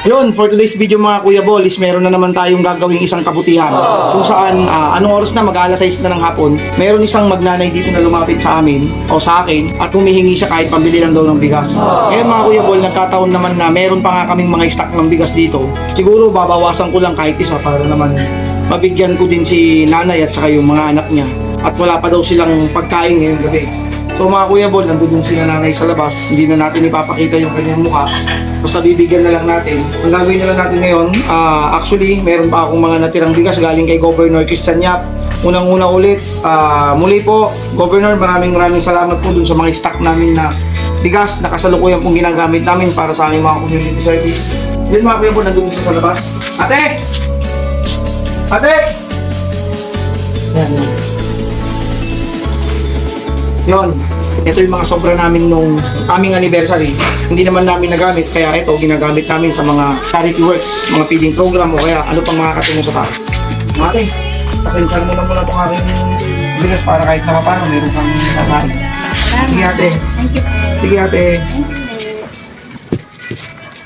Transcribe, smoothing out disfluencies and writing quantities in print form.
Yun, for today's video mga Kuya Bol is meron na naman tayong gagawing isang kabutihan kung saan anong oras na mag-alas 6 na ng hapon, meron isang magnanay dito na lumapit sa amin o sa akin at humihingi siya kahit pambili lang daw ng bigas. Ngayon mga Kuya Bol, nagkataon naman na meron pa nga kaming mga stock ng bigas dito. Siguro babawasan ko lang kahit isa para naman mabigyan ko din si nanay at saka yung mga anak niya. At wala pa daw silang pagkain ngayong gabi. So mga Kuya Bol, nandun sila nanay sa labas. Hindi na natin ipapakita yung kanyang mukha. Basta bibigyan na lang natin. Ang gagawin na lang natin ngayon, actually, meron pa akong mga natirang bigas galing kay Governor Christian Yap. Unang-una ulit, muli po, Governor, maraming salamat po dun sa mga stock namin na bigas na kasalukuyan pong ginagamit namin para sa aming mga community service. Yun mga Kuya Bol, nandun siya sa labas. Ate! Ate! Yan. Yun, ito yung mga sobra namin nung aming anniversary. Hindi naman namin nagamit, kaya ito ginagamit namin sa mga charity works, mga feeding program o kaya ano pang makakatulong sa tao. Ate, pasensya mo na muna itong aking bigas para kahit na paano meron kang sasain. Sige ate. Thank you. Sige ate.